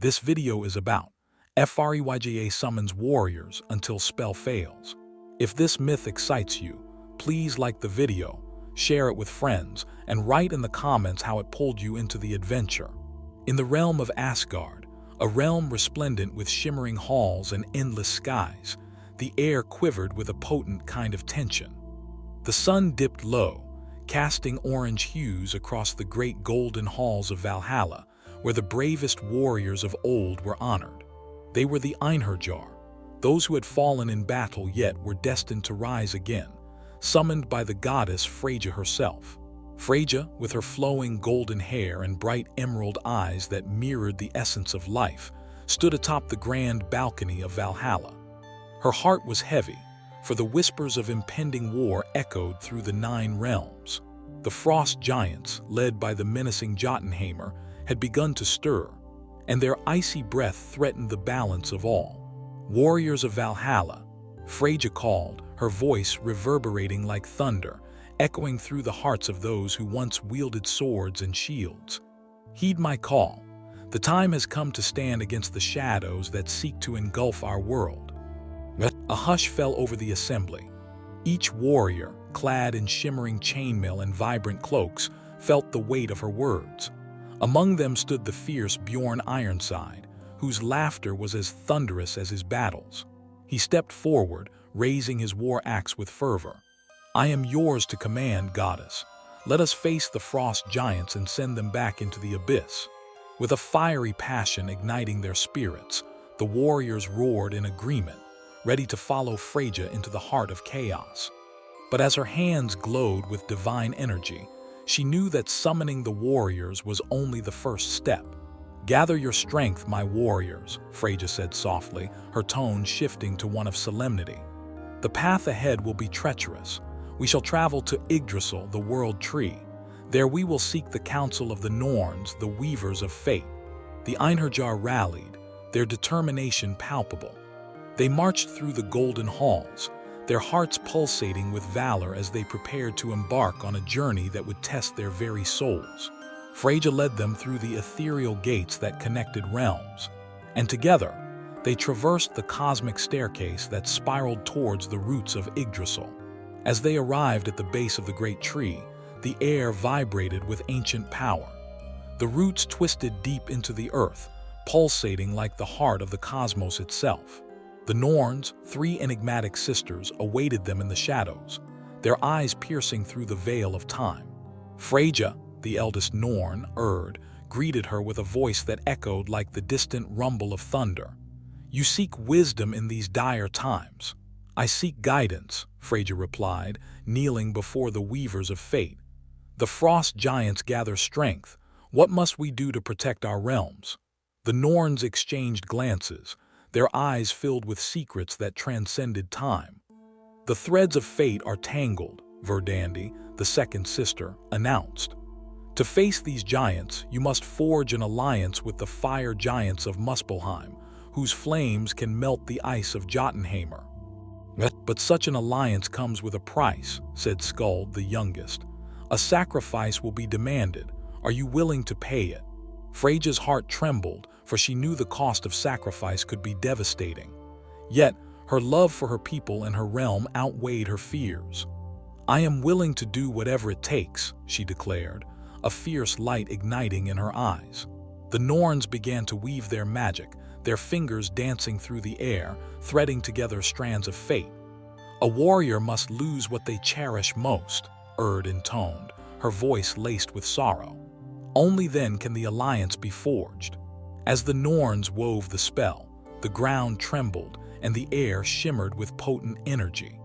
this video is about. Freyja summons warriors until spell fails. If this myth excites you, please like the video, share it with friends, and write in the comments how it pulled you into the adventure. In the realm of Asgard, a realm resplendent with shimmering halls and endless skies, the air quivered with a potent kind of tension. The sun dipped low, casting orange hues across the great golden halls of Valhalla, where the bravest warriors of old were honored. They were the Einherjar, those who had fallen in battle yet were destined to rise again, summoned by the goddess Freyja herself. Freyja, with her flowing golden hair and bright emerald eyes that mirrored the essence of life, stood atop the grand balcony of Valhalla. Her heart was heavy, for the whispers of impending war echoed through the 9 realms. The frost giants, led by the menacing Jotunheimr, had begun to stir, and their icy breath threatened the balance of all. Warriors of Valhalla, Freyja called, her voice reverberating like thunder, echoing through the hearts of those who once wielded swords and shields. Heed my call. The time has come to stand against the shadows that seek to engulf our world. A hush fell over the assembly. Each warrior, clad in shimmering chainmail and vibrant cloaks, felt the weight of her words. Among them stood the fierce Bjorn Ironside, whose laughter was as thunderous as his battles. He stepped forward, raising his war axe with fervor. "I am yours to command, goddess. Let us face the frost giants and send them back into the abyss." With a fiery passion igniting their spirits, the warriors roared in agreement, ready to follow Freyja into the heart of chaos. But as her hands glowed with divine energy, she knew that summoning the warriors was only the first step. "Gather your strength, my warriors," Freyja said softly, her tone shifting to one of solemnity. "The path ahead will be treacherous. We shall travel to Yggdrasil, the world tree. There we will seek the counsel of the Norns, the weavers of fate." The Einherjar rallied, their determination palpable. They marched through the golden halls, their hearts pulsating with valor as they prepared to embark on a journey that would test their very souls. Freyja led them through the ethereal gates that connected realms, and together, they traversed the cosmic staircase that spiraled towards the roots of Yggdrasil. As they arrived at the base of the great tree, the air vibrated with ancient power. The roots twisted deep into the earth, pulsating like the heart of the cosmos itself. The Norns, 3 enigmatic sisters, awaited them in the shadows, their eyes piercing through the veil of time. Freyja, the eldest Norn, greeted her with a voice that echoed like the distant rumble of thunder. "You seek wisdom in these dire times." "I seek guidance," Freyja replied, kneeling before the weavers of fate. "The frost giants gather strength. What must we do to protect our realms?" The Norns exchanged glances, their eyes filled with secrets that transcended time. "The threads of fate are tangled," Verdandi, the second sister, announced. "To face these giants, you must forge an alliance with the fire giants of Muspelheim, whose flames can melt the ice of Jotunheimr." "But such an alliance comes with a price," said Skuld, the youngest. "A sacrifice will be demanded. Are you willing to pay it?" Freyja's heart trembled, for she knew the cost of sacrifice could be devastating. Yet, her love for her people and her realm outweighed her fears. "I am willing to do whatever it takes," she declared, a fierce light igniting in her eyes. The Norns began to weave their magic, their fingers dancing through the air, threading together strands of fate. "A warrior must lose what they cherish most," intoned, her voice laced with sorrow. "Only then can the alliance be forged." As the Norns wove the spell, the ground trembled and the air shimmered with potent energy.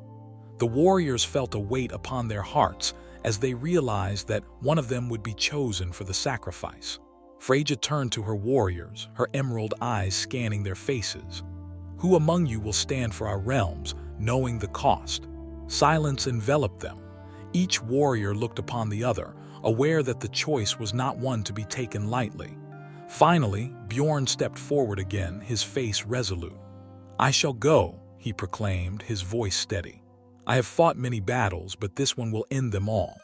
The warriors felt a weight upon their hearts as they realized that one of them would be chosen for the sacrifice. Freyja turned to her warriors, her emerald eyes scanning their faces. "Who among you will stand for our realms, knowing the cost?" Silence enveloped them. Each warrior looked upon the other, aware that the choice was not one to be taken lightly. Finally, Bjorn stepped forward again, his face resolute. "I shall go," he proclaimed, his voice steady. "I have fought many battles, but this one will end them all.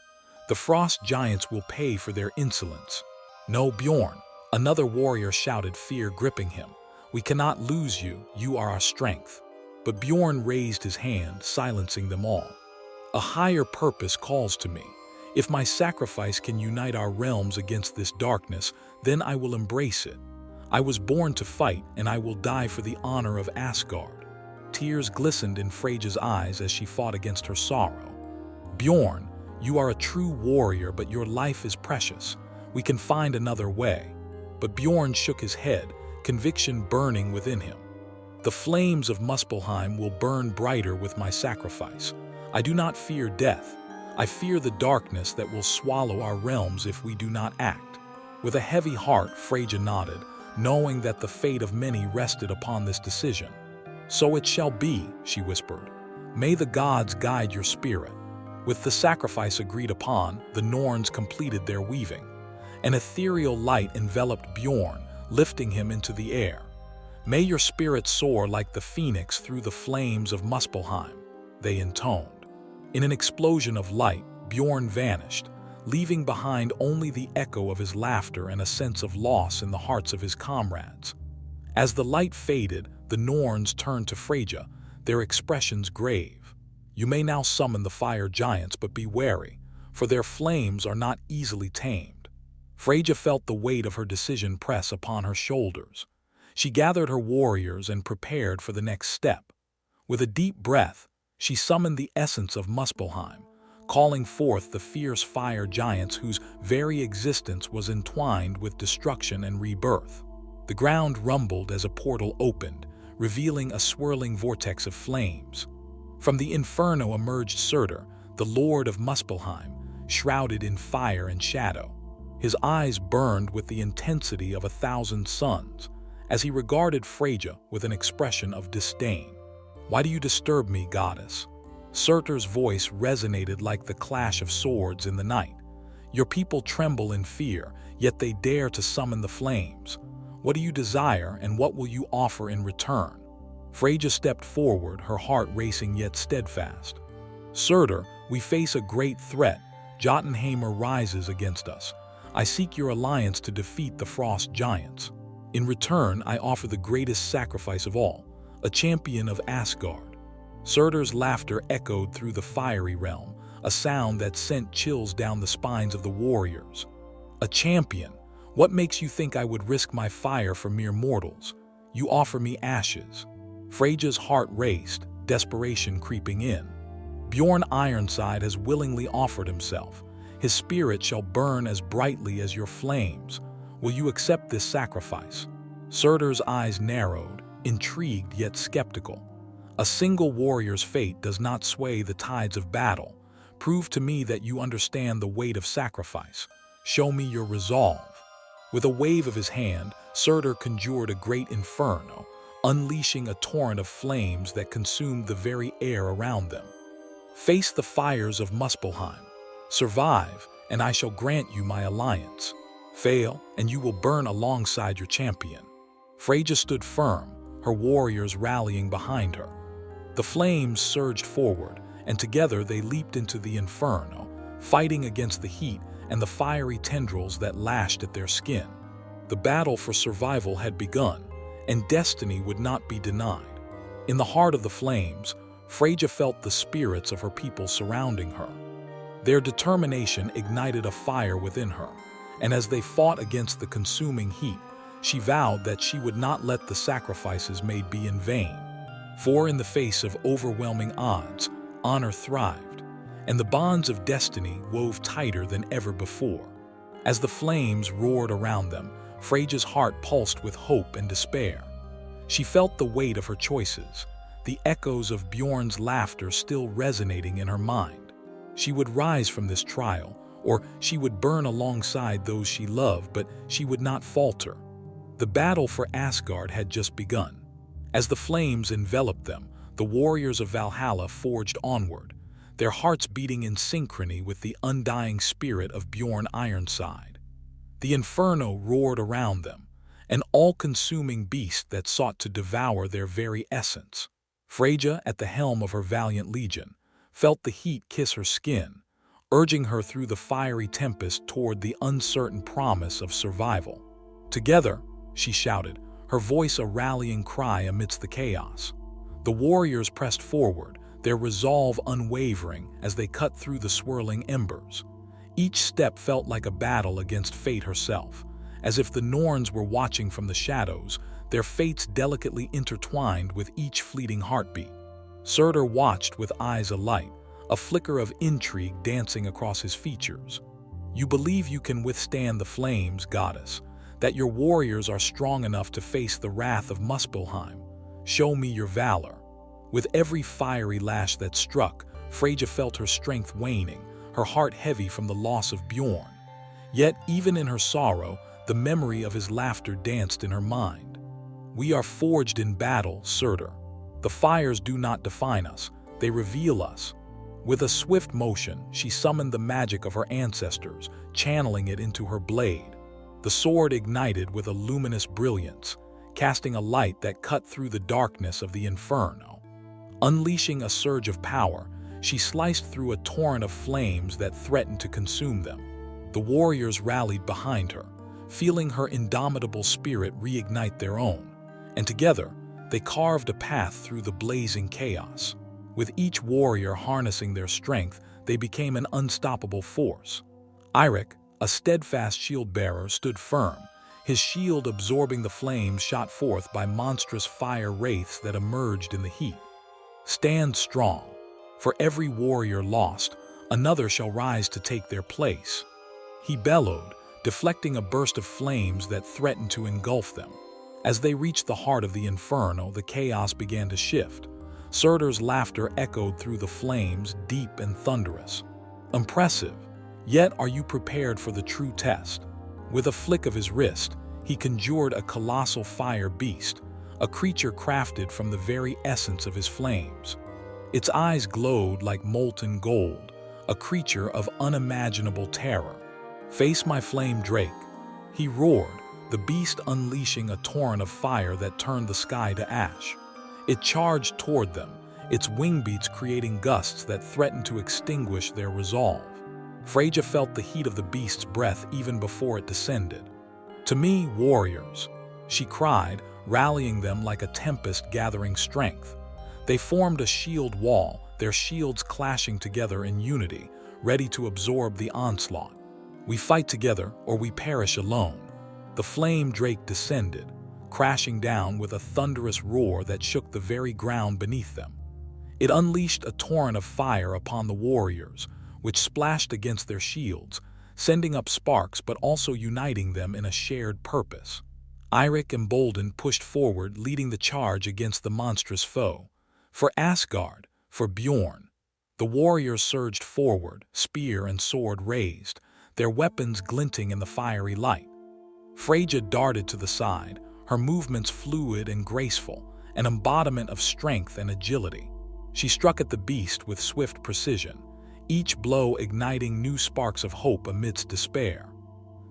The frost giants will pay for their insolence." "No, Bjorn, Another warrior shouted, fear gripping him. We cannot lose you, you are our strength. But Bjorn raised his hand, silencing them all. A higher purpose calls to me. If my sacrifice can unite our realms against this darkness, then I will embrace it. I was born to fight, and I will die for the honor of Asgard. Tears glistened in Freyja's eyes as she fought against her sorrow. Bjorn, you are a true warrior, but your life is precious. We can find another way. But Bjorn shook his head, conviction burning within him. The flames of Muspelheim will burn brighter with my sacrifice. I do not fear death. I fear the darkness that will swallow our realms if we do not act. With a heavy heart, Freyja nodded, knowing that the fate of many rested upon this decision. So it shall be, she whispered. May the gods guide your spirit. With the sacrifice agreed upon, the Norns completed their weaving. An ethereal light enveloped Bjorn, lifting him into the air. May your spirit soar like the phoenix through the flames of Muspelheim, they intoned. In an explosion of light, Bjorn vanished, leaving behind only the echo of his laughter and a sense of loss in the hearts of his comrades. As the light faded, the Norns turned to Freyja, their expressions grave. You may now summon the fire giants, but be wary, for their flames are not easily tamed. Freyja felt the weight of her decision press upon her shoulders. She gathered her warriors and prepared for the next step. With a deep breath, she summoned the essence of Muspelheim, calling forth the fierce fire giants whose very existence was entwined with destruction and rebirth. The ground rumbled as a portal opened, revealing a swirling vortex of flames. From the inferno emerged Surtur, the lord of Muspelheim, shrouded in fire and shadow. His eyes burned with the intensity of 1,000 suns, as he regarded Freyja with an expression of disdain. Why do you disturb me, goddess? Surtur's voice resonated like the clash of swords in the night. Your people tremble in fear, yet they dare to summon the flames. What do you desire, and what will you offer in return? Freyja stepped forward, her heart racing yet steadfast. Surtur, we face a great threat. Jotunheimr rises against us. I seek your alliance to defeat the frost giants. In return, I offer the greatest sacrifice of all, a champion of Asgard. Surtur's laughter echoed through the fiery realm, a sound that sent chills down the spines of the warriors. A champion? What makes you think I would risk my fire for mere mortals? You offer me ashes. Freyja's heart raced, desperation creeping in. Bjorn Ironside has willingly offered himself. His spirit shall burn as brightly as your flames. Will you accept this sacrifice? Surtur's eyes narrowed, intrigued yet skeptical. A single warrior's fate does not sway the tides of battle. Prove to me that you understand the weight of sacrifice. Show me your resolve. With a wave of his hand, Surtur conjured a great inferno, unleashing a torrent of flames that consumed the very air around them. Face the fires of Muspelheim. Survive, and I shall grant you my alliance. Fail, and you will burn alongside your champion. Freyja stood firm, her warriors rallying behind her. The flames surged forward, and together they leaped into the inferno, fighting against the heat and the fiery tendrils that lashed at their skin. The battle for survival had begun, and destiny would not be denied. In the heart of the flames, Freyja felt the spirits of her people surrounding her. Their determination ignited a fire within her, and as they fought against the consuming heat, she vowed that she would not let the sacrifices made be in vain. For in the face of overwhelming odds, honor thrived, and the bonds of destiny wove tighter than ever before. As the flames roared around them, Freyja's heart pulsed with hope and despair. She felt the weight of her choices, the echoes of Bjorn's laughter still resonating in her mind. She would rise from this trial, or she would burn alongside those she loved, but she would not falter. The battle for Asgard had just begun. As the flames enveloped them, the warriors of Valhalla forged onward, their hearts beating in synchrony with the undying spirit of Bjorn Ironside. The inferno roared around them, an all-consuming beast that sought to devour their very essence. Freyja, at the helm of her valiant legion, felt the heat kiss her skin, urging her through the fiery tempest toward the uncertain promise of survival. Together, she shouted, her voice a rallying cry amidst the chaos. The warriors pressed forward, their resolve unwavering as they cut through the swirling embers. Each step felt like a battle against fate herself, as if the Norns were watching from the shadows, their fates delicately intertwined with each fleeting heartbeat. Surtur watched with eyes alight, a flicker of intrigue dancing across his features. You believe you can withstand the flames, goddess, that your warriors are strong enough to face the wrath of Muspelheim. Show me your valor. With every fiery lash that struck, Freyja felt her strength waning, her heart heavy from the loss of Bjorn. Yet, even in her sorrow, the memory of his laughter danced in her mind. We are forged in battle, Surtur. The fires do not define us, they reveal us. With a swift motion, she summoned the magic of her ancestors, channeling it into her blade. The sword ignited with a luminous brilliance, casting a light that cut through the darkness of the inferno. Unleashing a surge of power, she sliced through a torrent of flames that threatened to consume them. The warriors rallied behind her, feeling her indomitable spirit reignite their own, and together, they carved a path through the blazing chaos. With each warrior harnessing their strength, they became an unstoppable force. Eirik, a steadfast shield-bearer, stood firm, his shield absorbing the flames shot forth by monstrous fire wraiths that emerged in the heat. Stand strong. For every warrior lost, another shall rise to take their place. He bellowed, deflecting a burst of flames that threatened to engulf them. As they reached the heart of the inferno, the chaos began to shift. Surtur's laughter echoed through the flames, deep and thunderous. Impressive. Yet are you prepared for the true test? With a flick of his wrist, he conjured a colossal fire beast, a creature crafted from the very essence of his flames. Its eyes glowed like molten gold, a creature of unimaginable terror. Face my flame drake, he roared, the beast unleashing a torrent of fire that turned the sky to ash. It charged toward them, its wing beats creating gusts that threatened to extinguish their resolve. Freyja felt the heat of the beast's breath even before it descended. To me, warriors, she cried, rallying them like a tempest gathering strength. They formed a shield wall, their shields clashing together in unity, ready to absorb the onslaught. We fight together or we perish alone. The flame drake descended, crashing down with a thunderous roar that shook the very ground beneath them. It unleashed a torrent of fire upon the warriors, which splashed against their shields, sending up sparks but also uniting them in a shared purpose. Eirik, emboldened, pushed forward, leading the charge against the monstrous foe. For Asgard, for Bjorn. The warriors surged forward, spear and sword raised, their weapons glinting in the fiery light. Freyja darted to the side, her movements fluid and graceful, an embodiment of strength and agility. She struck at the beast with swift precision, each blow igniting new sparks of hope amidst despair.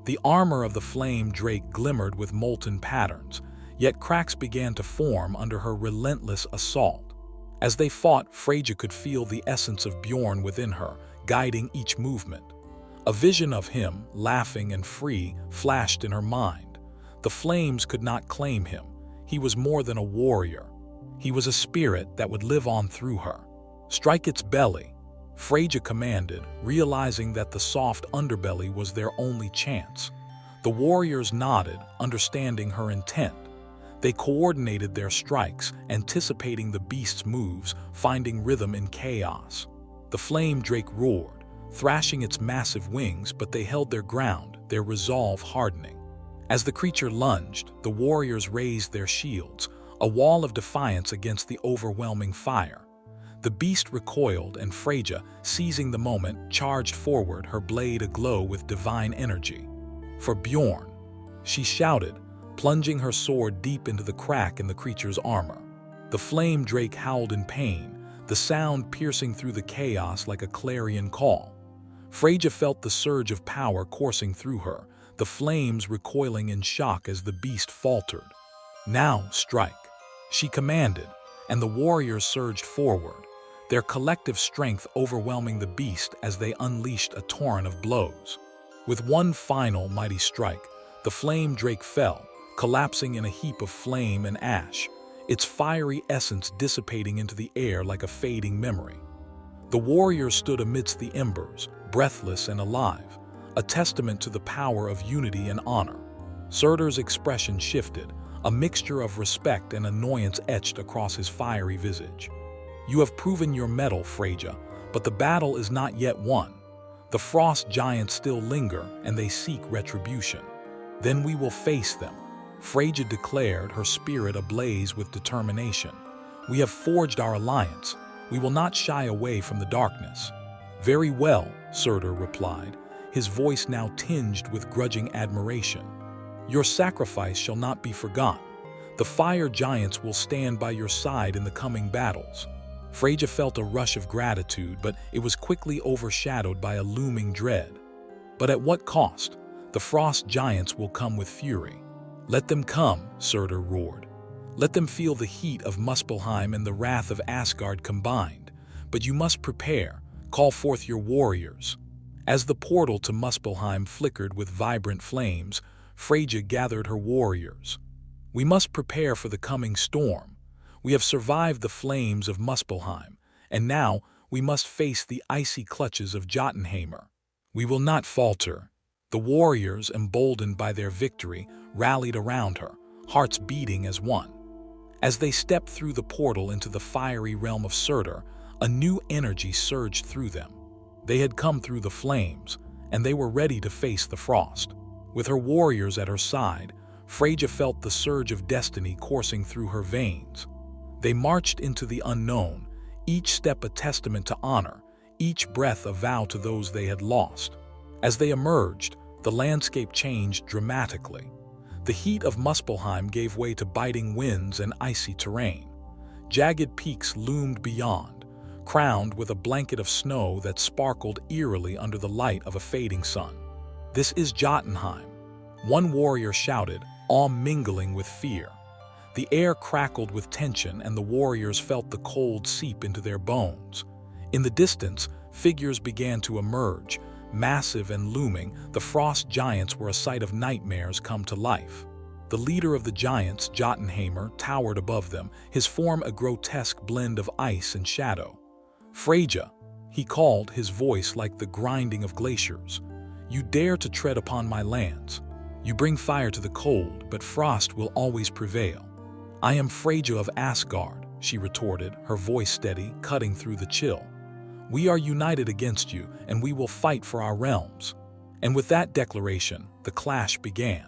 The armor of the flame drake glimmered with molten patterns, yet cracks began to form under her relentless assault. As they fought, Freyja could feel the essence of Bjorn within her, guiding each movement. A vision of him, laughing and free, flashed in her mind. The flames could not claim him. He was more than a warrior. He was a spirit that would live on through her. Strike its belly, Freyja commanded, realizing that the soft underbelly was their only chance. The warriors nodded, understanding her intent. They coordinated their strikes, anticipating the beast's moves, finding rhythm in chaos. The flame drake roared, thrashing its massive wings, but they held their ground, their resolve hardening. As the creature lunged, the warriors raised their shields, a wall of defiance against the overwhelming fire. The beast recoiled, and Freyja, seizing the moment, charged forward, her blade aglow with divine energy. For Bjorn, she shouted, plunging her sword deep into the crack in the creature's armor. The flame drake howled in pain, the sound piercing through the chaos like a clarion call. Freyja felt the surge of power coursing through her, the flames recoiling in shock as the beast faltered. Now strike, she commanded, and the warriors surged forward, their collective strength overwhelming the beast as they unleashed a torrent of blows. With one final mighty strike, The flame drake fell, collapsing in a heap of flame and ash, its fiery essence dissipating into the air like a fading memory. The warriors stood amidst the embers, breathless and alive, a testament to the power of unity and honor. Surtur's expression shifted, a mixture of respect and annoyance etched across his fiery visage. "You have proven your mettle, Freyja, but the battle is not yet won. The frost giants still linger, and they seek retribution. Then we will face them," Freyja declared, her spirit ablaze with determination. "We have forged our alliance. We will not shy away from the darkness." "Very well," Surtur replied, his voice now tinged with grudging admiration. "Your sacrifice shall not be forgotten. The fire giants will stand by your side in the coming battles." Freyja felt a rush of gratitude, but it was quickly overshadowed by a looming dread. "But at what cost? The frost giants will come with fury." "Let them come," Surtur roared. "Let them feel the heat of Muspelheim and the wrath of Asgard combined. But you must prepare. Call forth your warriors." As the portal to Muspelheim flickered with vibrant flames, Freyja gathered her warriors. "We must prepare for the coming storm. We have survived the flames of Muspelheim, and now we must face the icy clutches of Jotunheimr. We will not falter." The warriors, emboldened by their victory, rallied around her, hearts beating as one. As they stepped through the portal into the fiery realm of Surtur, a new energy surged through them. They had come through the flames, and they were ready to face the frost. With her warriors at her side, Freyja felt the surge of destiny coursing through her veins. They marched into the unknown, each step a testament to honor, each breath a vow to those they had lost. As they emerged, the landscape changed dramatically. The heat of Muspelheim gave way to biting winds and icy terrain. Jagged peaks loomed beyond, crowned with a blanket of snow that sparkled eerily under the light of a fading sun. "This is Jotunheim," one warrior shouted, awe mingling with fear. The air crackled with tension, and the warriors felt the cold seep into their bones. In the distance, figures began to emerge. Massive and looming, the frost giants were a sight of nightmares come to life. The leader of the giants, Jotunheimr, towered above them, his form a grotesque blend of ice and shadow. "Freyja," he called, his voice like the grinding of glaciers. "You dare to tread upon my lands. You bring fire to the cold, but frost will always prevail." "I am Freyja of Asgard," she retorted, her voice steady, cutting through the chill. "We are united against you, and we will fight for our realms." And with that declaration, the clash began.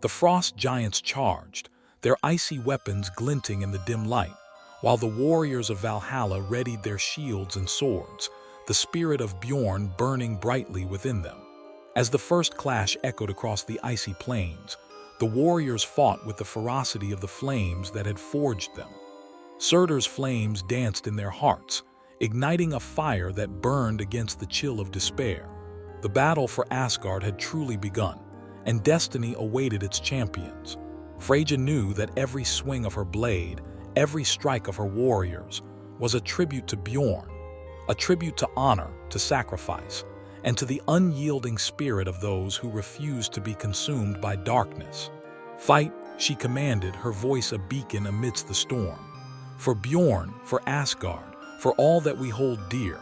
The frost giants charged, their icy weapons glinting in the dim light, while the warriors of Valhalla readied their shields and swords, the spirit of Bjorn burning brightly within them. As the first clash echoed across the icy plains, the warriors fought with the ferocity of the flames that had forged them. Surtur's flames danced in their hearts, igniting a fire that burned against the chill of despair. The battle for Asgard had truly begun, and destiny awaited its champions. Freyja knew that every swing of her blade, every strike of her warriors, was a tribute to Bjorn, a tribute to honor, to sacrifice, and to the unyielding spirit of those who refused to be consumed by darkness. "Fight," she commanded, her voice a beacon amidst the storm. "For Bjorn, for Asgard, for all that we hold dear."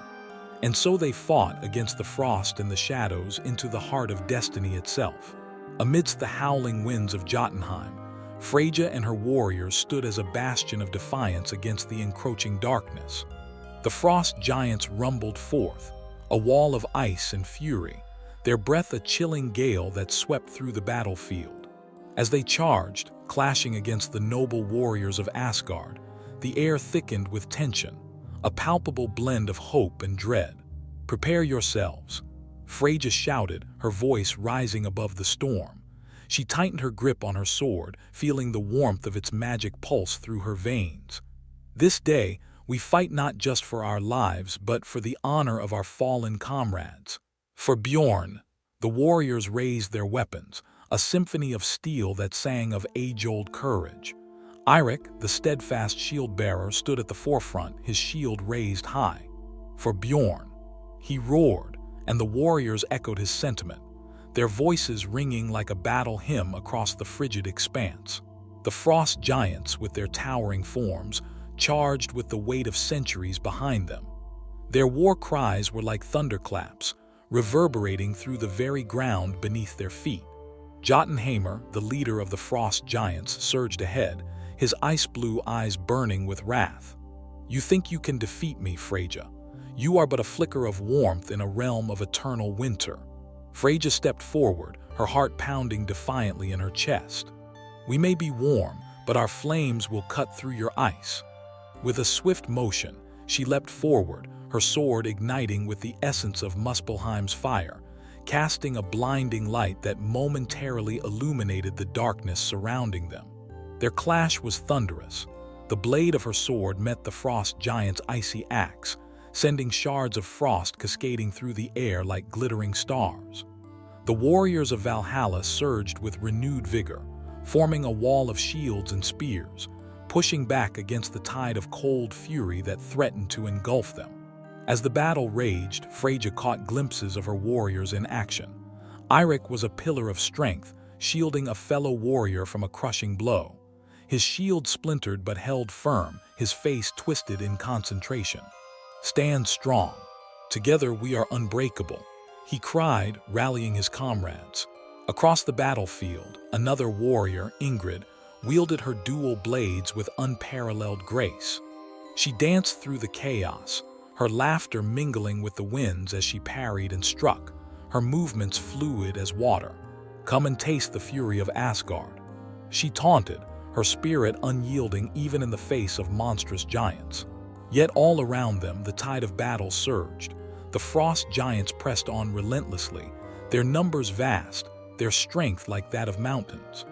And so they fought against the frost and the shadows into the heart of destiny itself. Amidst the howling winds of Jotunheim, Freyja and her warriors stood as a bastion of defiance against the encroaching darkness. The frost giants rumbled forth, a wall of ice and fury, their breath a chilling gale that swept through the battlefield. As they charged, clashing against the noble warriors of Asgard, the air thickened with tension, a palpable blend of hope and dread. "Prepare yourselves," Freyja shouted, her voice rising above the storm. She tightened her grip on her sword, feeling the warmth of its magic pulse through her veins. "This day, we fight not just for our lives, but for the honor of our fallen comrades. For Bjorn." The warriors raised their weapons, a symphony of steel that sang of age-old courage. Eirik, the steadfast shield-bearer, stood at the forefront, his shield raised high. "For Bjorn," he roared, and the warriors echoed his sentiment. their voices ringing like a battle hymn across the frigid expanse. The frost giants, with their towering forms, charged with the weight of centuries behind them. Their war cries were like thunderclaps, reverberating through the very ground beneath their feet. Jotunheimr, the leader of the frost giants, surged ahead, his ice-blue eyes burning with wrath. "You think you can defeat me, Freyja? You are but a flicker of warmth in a realm of eternal winter." Freyja stepped forward, her heart pounding defiantly in her chest. "We may be warm, but our flames will cut through your ice." With a swift motion, she leapt forward, her sword igniting with the essence of Muspelheim's fire, casting a blinding light that momentarily illuminated the darkness surrounding them. Their clash was thunderous. The blade of her sword met the frost giant's icy axe, sending shards of frost cascading through the air like glittering stars. The warriors of Valhalla surged with renewed vigor, forming a wall of shields and spears, pushing back against the tide of cold fury that threatened to engulf them. As the battle raged, Freyja caught glimpses of her warriors in action. Eirik was a pillar of strength, shielding a fellow warrior from a crushing blow. His shield splintered but held firm, his face twisted in concentration. "Stand strong. Together we are unbreakable," he cried, rallying his comrades. Across the battlefield, another warrior, Ingrid, wielded her dual blades with unparalleled grace. She danced through the chaos, her laughter mingling with the winds as she parried and struck, her movements fluid as water. "Come and taste the fury of Asgard," she taunted, her spirit unyielding even in the face of monstrous giants. Yet all around them, the tide of battle surged. The frost giants pressed on relentlessly, their numbers vast, their strength like that of mountains.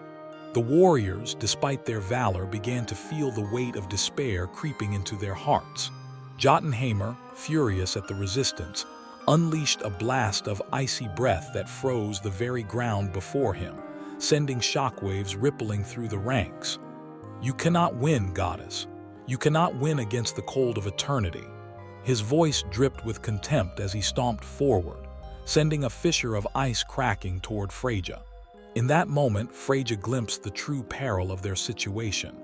The warriors, despite their valor, began to feel the weight of despair creeping into their hearts. Jotunheimr, furious at the resistance, unleashed a blast of icy breath that froze the very ground before him, sending shockwaves rippling through the ranks. "You cannot win, goddess. You cannot win against the cold of eternity." His voice dripped with contempt as he stomped forward, sending a fissure of ice cracking toward Freyja. In that moment, Freyja glimpsed the true peril of their situation.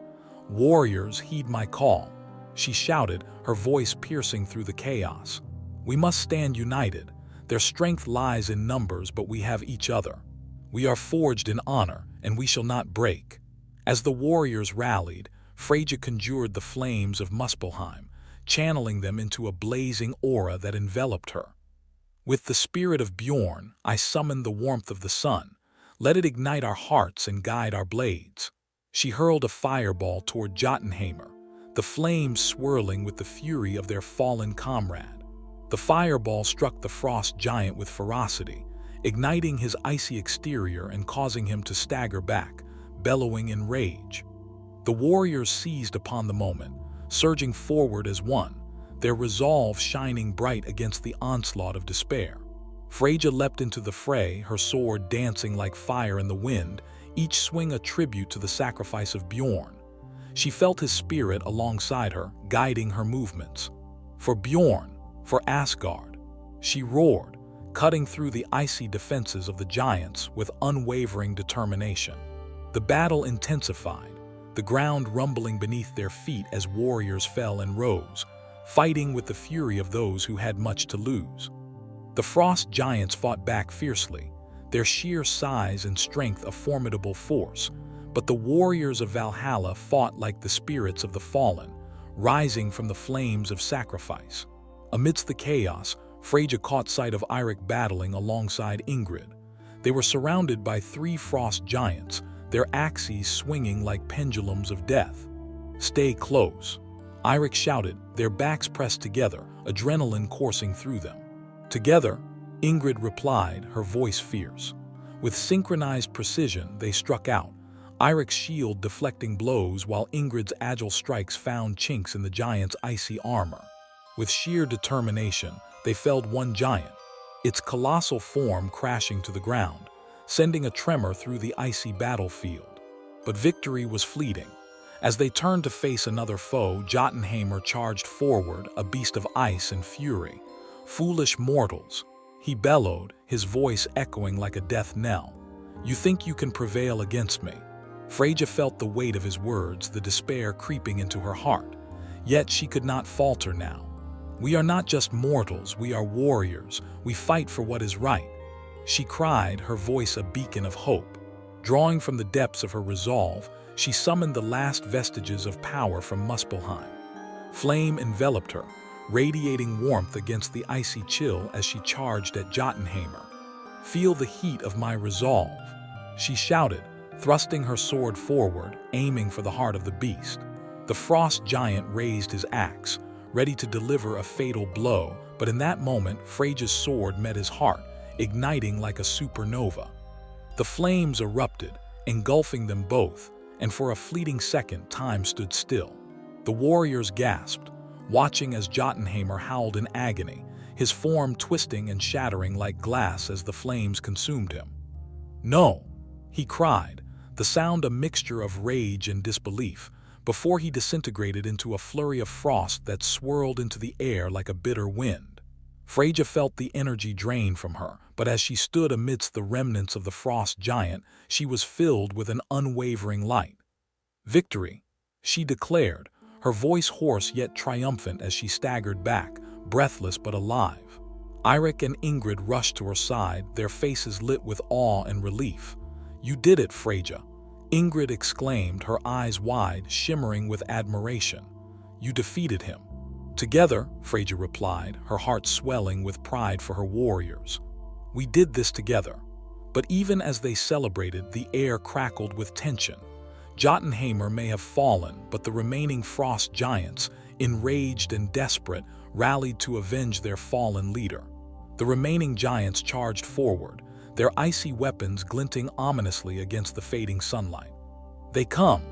"Warriors, heed my call," she shouted, her voice piercing through the chaos. "We must stand united. Their strength lies in numbers, but we have each other. We are forged in honor, and we shall not break." As the warriors rallied, Freyja conjured the flames of Muspelheim, channeling them into a blazing aura that enveloped her. "With the spirit of Bjorn, I summon the warmth of the sun. Let it ignite our hearts and guide our blades." She hurled a fireball toward Jotunheimr, the flames swirling with the fury of their fallen comrade. The fireball struck the frost giant with ferocity, igniting his icy exterior and causing him to stagger back, bellowing in rage. The warriors seized upon the moment, surging forward as one, their resolve shining bright against the onslaught of despair. Freyja leapt into the fray, her sword dancing like fire in the wind, each swing a tribute to the sacrifice of Bjorn. She felt his spirit alongside her, guiding her movements. "For Bjorn, for Asgard," she roared, cutting through the icy defenses of the giants with unwavering determination. The battle intensified, the ground rumbling beneath their feet as warriors fell and rose, fighting with the fury of those who had much to lose. The frost giants fought back fiercely, their sheer size and strength a formidable force, but the warriors of Valhalla fought like the spirits of the fallen, rising from the flames of sacrifice. Amidst the chaos, Freyja caught sight of Eirik battling alongside Ingrid. They were surrounded by 3 frost giants, their axes swinging like pendulums of death. "Stay close," Eirik shouted, their backs pressed together, adrenaline coursing through them. "Together," Ingrid replied, her voice fierce. With synchronized precision, they struck out, Eirik's shield deflecting blows while Ingrid's agile strikes found chinks in the giant's icy armor. With sheer determination, they felled one giant, its colossal form crashing to the ground, sending a tremor through the icy battlefield. But victory was fleeting. As they turned to face another foe, Jotunheimr charged forward, a beast of ice and fury. "Foolish mortals," he bellowed, his voice echoing like a death knell. "You think you can prevail against me?" Freyja felt the weight of his words, the despair creeping into her heart. Yet she could not falter now. "We are not just mortals, we are warriors. We fight for what is right," she cried, her voice a beacon of hope. Drawing from the depths of her resolve, she summoned the last vestiges of power from Muspelheim. Flame enveloped her, radiating warmth against the icy chill as she charged at Jotunheimr. "Feel the heat of my resolve," she shouted, thrusting her sword forward, aiming for the heart of the beast. The frost giant raised his axe, ready to deliver a fatal blow, but in that moment Freyja's sword met his heart, igniting like a supernova. The flames erupted, engulfing them both, and for a fleeting second time stood still. The warriors gasped, watching as Jotunheimr howled in agony, his form twisting and shattering like glass as the flames consumed him. "No!" he cried, the sound a mixture of rage and disbelief, before he disintegrated into a flurry of frost that swirled into the air like a bitter wind. Freyja felt the energy drain from her, but as she stood amidst the remnants of the frost giant, she was filled with an unwavering light. "Victory!" she declared, her voice hoarse yet triumphant as she staggered back, breathless but alive. Eirik and Ingrid rushed to her side, their faces lit with awe and relief. "You did it, Freyja!" Ingrid exclaimed, her eyes wide, shimmering with admiration. "You defeated him." "Together," Freyja replied, her heart swelling with pride for her warriors. "We did this together." But even as they celebrated, the air crackled with tension. Jotunheimr may have fallen, but the remaining frost giants, enraged and desperate, rallied to avenge their fallen leader. The remaining giants charged forward, their icy weapons glinting ominously against the fading sunlight. "They come!"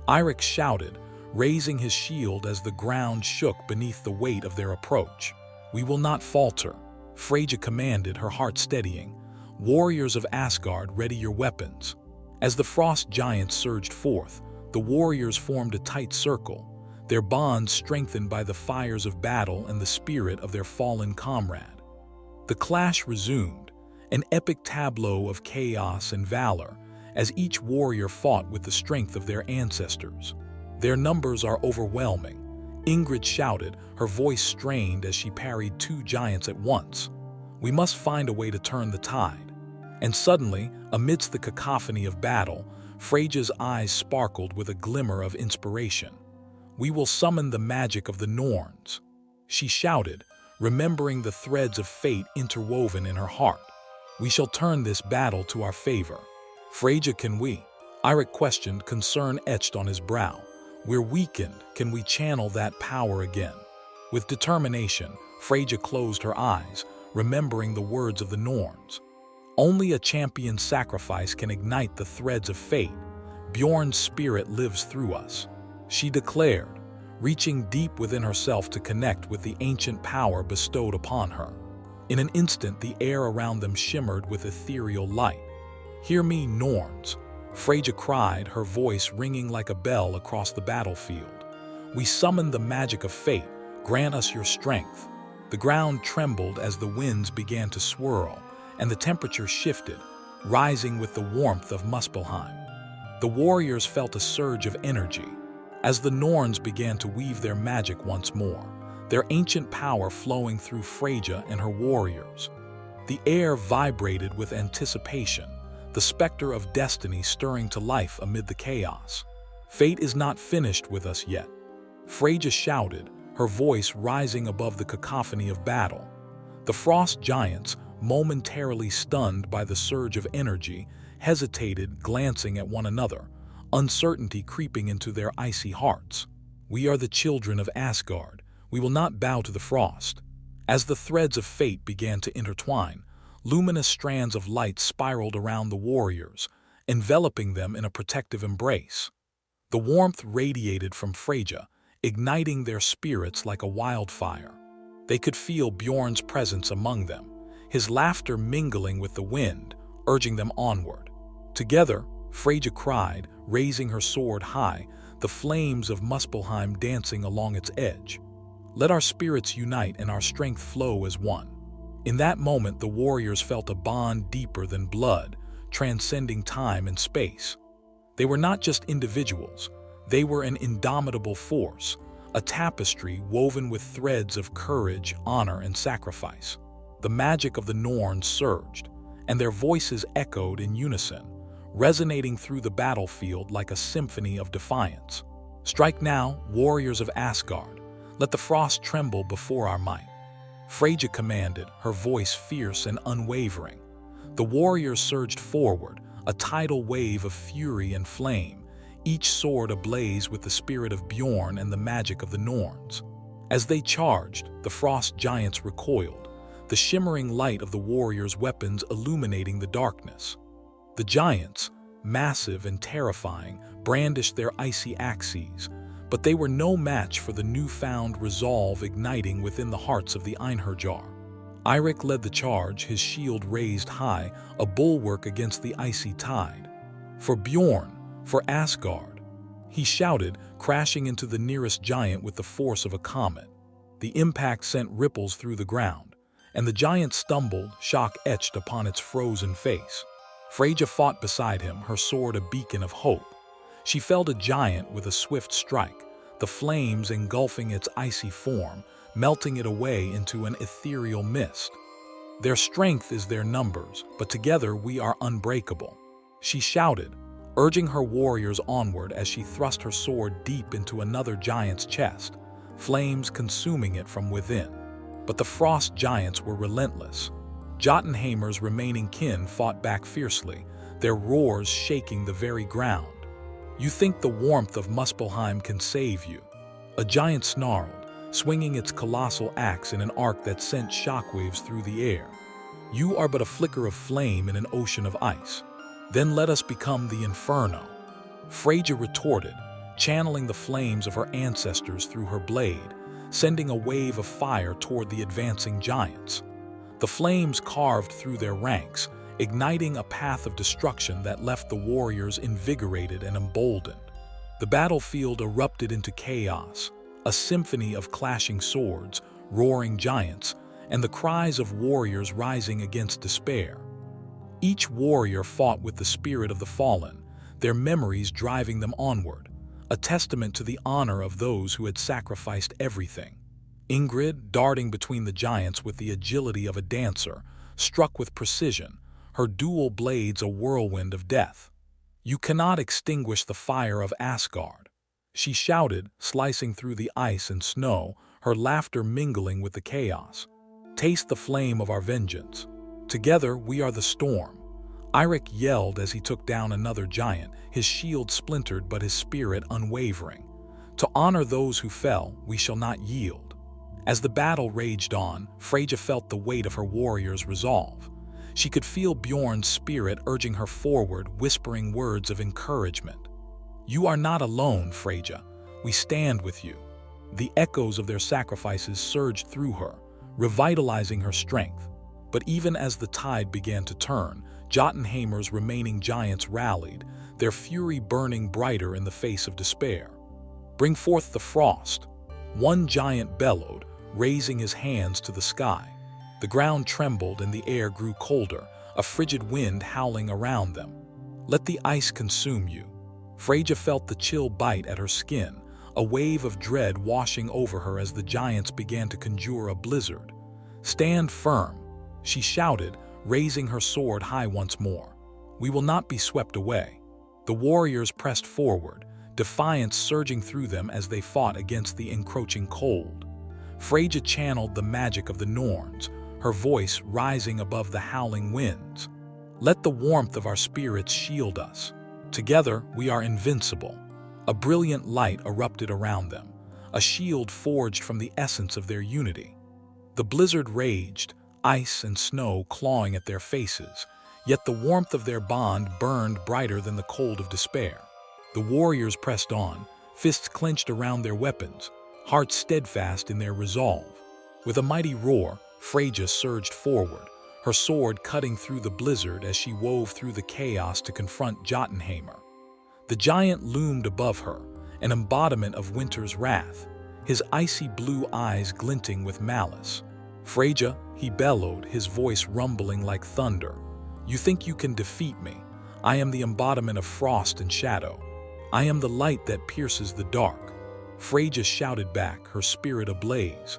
Eirik shouted, raising his shield as the ground shook beneath the weight of their approach. "We will not falter," Freyja commanded, her heart steadying. "Warriors of Asgard, ready your weapons." As the frost giants surged forth, the warriors formed a tight circle, their bonds strengthened by the fires of battle and the spirit of their fallen comrade. The clash resumed, an epic tableau of chaos and valor, as each warrior fought with the strength of their ancestors. "Their numbers are overwhelming," Ingrid shouted, her voice strained as she parried two giants at once. "We must find a way to turn the tide." And suddenly, amidst the cacophony of battle, Freyja's eyes sparkled with a glimmer of inspiration. "We will summon the magic of the Norns," she shouted, remembering the threads of fate interwoven in her heart. "We shall turn this battle to our favor." "Freyja, can we?" Eirik questioned, concern etched on his brow. "We're weakened. Can we channel that power again?" With determination, Freyja closed her eyes, remembering the words of the Norns. "Only a champion's sacrifice can ignite the threads of fate. Bjorn's spirit lives through us," she declared, reaching deep within herself to connect with the ancient power bestowed upon her. In an instant, the air around them shimmered with ethereal light. "Hear me, Norns," Freyja cried, her voice ringing like a bell across the battlefield. "We summon the magic of fate. Grant us your strength." The ground trembled as the winds began to swirl, and the temperature shifted, rising with the warmth of Muspelheim. The warriors felt a surge of energy, as the Norns began to weave their magic once more, their ancient power flowing through Freyja and her warriors. The air vibrated with anticipation, the specter of destiny stirring to life amid the chaos. "Fate is not finished with us yet," Freyja shouted, her voice rising above the cacophony of battle. The frost giants, momentarily stunned by the surge of energy, hesitated, glancing at one another, uncertainty creeping into their icy hearts. "We are the children of Asgard. We will not bow to the frost." As the threads of fate began to intertwine, luminous strands of light spiraled around the warriors, enveloping them in a protective embrace. The warmth radiated from Freyja, igniting their spirits like a wildfire. They could feel Bjorn's presence among them, his laughter mingling with the wind, urging them onward. Together, Freyja cried, raising her sword high, the flames of Muspelheim dancing along its edge. "Let our spirits unite and our strength flow as one." In that moment, the warriors felt a bond deeper than blood, transcending time and space. They were not just individuals, they were an indomitable force, a tapestry woven with threads of courage, honor, and sacrifice. The magic of the Norns surged, and their voices echoed in unison, resonating through the battlefield like a symphony of defiance. Strike now, warriors of Asgard. Let the frost tremble before our might. Freyja commanded, her voice fierce and unwavering. The warriors surged forward, a tidal wave of fury and flame, each sword ablaze with the spirit of Bjorn and the magic of the Norns. As they charged, the frost giants recoiled, the shimmering light of the warriors' weapons illuminating the darkness. The giants, massive and terrifying, brandished their icy axes, but they were no match for the newfound resolve igniting within the hearts of the Einherjar. Eirik led the charge, his shield raised high, a bulwark against the icy tide. For Bjorn, for Asgard, he shouted, crashing into the nearest giant with the force of a comet. The impact sent ripples through the ground, and the giant stumbled, shock etched upon its frozen face. Freyja fought beside him, her sword a beacon of hope. She felled a giant with a swift strike, the flames engulfing its icy form, melting it away into an ethereal mist. Their strength is their numbers, but together we are unbreakable, she shouted, urging her warriors onward as she thrust her sword deep into another giant's chest, flames consuming it from within. But the frost giants were relentless. Jotunheimer's remaining kin fought back fiercely, their roars shaking the very ground. You think the warmth of Muspelheim can save you? A giant snarled, swinging its colossal axe in an arc that sent shockwaves through the air. You are but a flicker of flame in an ocean of ice. Then let us become the inferno. Freyja retorted, channeling the flames of her ancestors through her blade, sending a wave of fire toward the advancing giants. The flames carved through their ranks, igniting a path of destruction that left the warriors invigorated and emboldened. The battlefield erupted into chaos, a symphony of clashing swords, roaring giants, and the cries of warriors rising against despair. Each warrior fought with the spirit of the fallen, their memories driving them onward, a testament to the honor of those who had sacrificed everything. Ingrid, darting between the giants with the agility of a dancer, struck with precision, her dual blades a whirlwind of death. You cannot extinguish the fire of Asgard, she shouted, slicing through the ice and snow, her laughter mingling with the chaos. Taste the flame of our vengeance. Together we are the storm. Eirik yelled as he took down another giant, his shield splintered but his spirit unwavering. To honor those who fell, we shall not yield. As the battle raged on, Freyja felt the weight of her warriors' resolve. She could feel Bjorn's spirit urging her forward, whispering words of encouragement. You are not alone, Freyja. We stand with you. The echoes of their sacrifices surged through her, revitalizing her strength. But even as the tide began to turn, Jotunheimer's remaining giants rallied, their fury burning brighter in the face of despair. Bring forth the frost. One giant bellowed, raising his hands to the sky. The ground trembled and the air grew colder, a frigid wind howling around them. Let the ice consume you. Freyja felt the chill bite at her skin, a wave of dread washing over her as the giants began to conjure a blizzard. Stand firm, she shouted, raising her sword high once more. We will not be swept away. The warriors pressed forward, defiance surging through them as they fought against the encroaching cold. Freyja channeled the magic of the Norns, her voice rising above the howling winds. Let the warmth of our spirits shield us. Together we are invincible. A brilliant light erupted around them, a shield forged from the essence of their unity. The blizzard raged, ice and snow clawing at their faces, yet the warmth of their bond burned brighter than the cold of despair. The warriors pressed on, fists clenched around their weapons, hearts steadfast in their resolve. With a mighty roar, Freyja surged forward, her sword cutting through the blizzard as she wove through the chaos to confront Jotunheimer. The giant loomed above her, an embodiment of winter's wrath, his icy blue eyes glinting with malice. "Freyja," he bellowed, his voice rumbling like thunder. "You think you can defeat me? I am the embodiment of frost and shadow. I am the light that pierces the dark." Freyja shouted back, her spirit ablaze.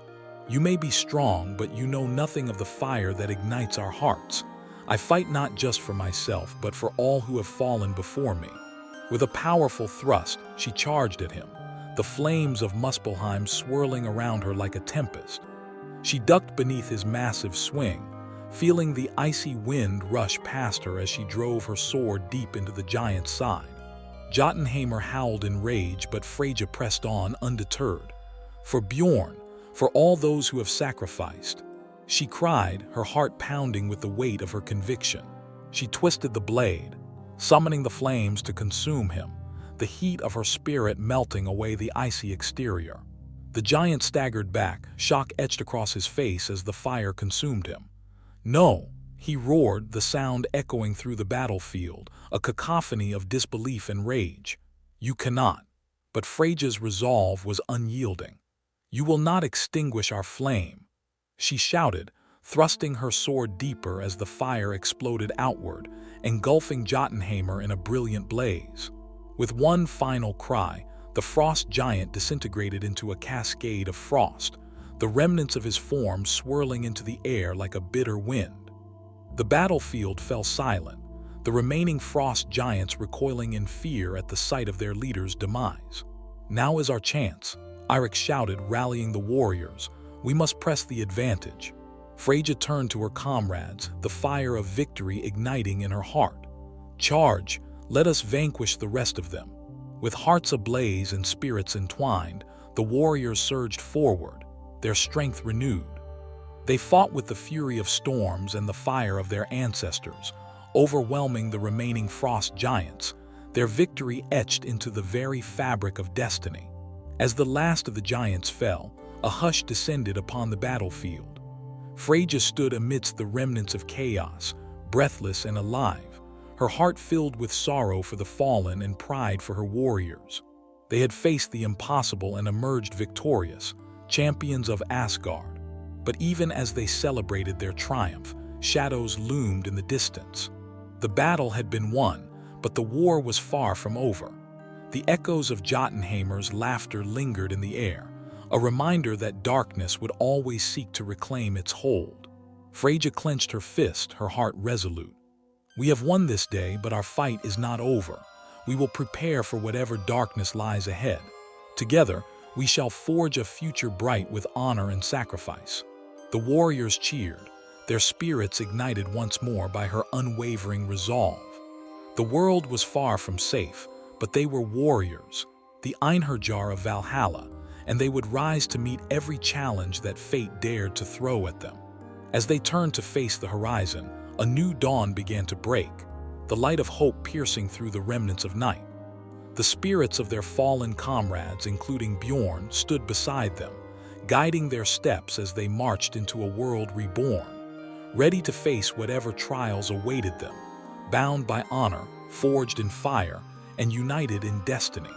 "You may be strong, but you know nothing of the fire that ignites our hearts. I fight not just for myself, but for all who have fallen before me." With a powerful thrust, she charged at him, the flames of Muspelheim swirling around her like a tempest. She ducked beneath his massive swing, feeling the icy wind rush past her as she drove her sword deep into the giant's side. Jotunheimr howled in rage, but Freyja pressed on undeterred. "For Bjorn, for all those who have sacrificed," she cried, her heart pounding with the weight of her conviction. She twisted the blade, summoning the flames to consume him, the heat of her spirit melting away the icy exterior. The giant staggered back, shock etched across his face as the fire consumed him. "No!" he roared, the sound echoing through the battlefield, a cacophony of disbelief and rage. "You cannot." But Freyja's resolve was unyielding. "You will not extinguish our flame," she shouted, thrusting her sword deeper as the fire exploded outward, engulfing Jotunheimr in a brilliant blaze. With one final cry, the frost giant disintegrated into a cascade of frost, the remnants of his form swirling into the air like a bitter wind. The battlefield fell silent, the remaining frost giants recoiling in fear at the sight of their leader's demise. "Now is our chance," Eirik shouted, rallying the warriors. "We must press the advantage." Freyja turned to her comrades, the fire of victory igniting in her heart. "Charge! Let us vanquish the rest of them." With hearts ablaze and spirits entwined, the warriors surged forward, their strength renewed. They fought with the fury of storms and the fire of their ancestors, overwhelming the remaining frost giants, their victory etched into the very fabric of destiny. As the last of the giants fell, a hush descended upon the battlefield. Freyja stood amidst the remnants of chaos, breathless and alive, her heart filled with sorrow for the fallen and pride for her warriors. They had faced the impossible and emerged victorious, champions of Asgard. But even as they celebrated their triumph, shadows loomed in the distance. The battle had been won, but the war was far from over. The echoes of Jotunheimr's laughter lingered in the air, a reminder that darkness would always seek to reclaim its hold. Freyja clenched her fist, her heart resolute. "We have won this day, but our fight is not over. We will prepare for whatever darkness lies ahead. Together, we shall forge a future bright with honor and sacrifice." The warriors cheered, their spirits ignited once more by her unwavering resolve. The world was far from safe, but they were warriors, the Einherjar of Valhalla, and they would rise to meet every challenge that fate dared to throw at them. As they turned to face the horizon, a new dawn began to break, the light of hope piercing through the remnants of night. The spirits of their fallen comrades, including Bjorn, stood beside them, guiding their steps as they marched into a world reborn, ready to face whatever trials awaited them, bound by honor, forged in fire, and united in destiny.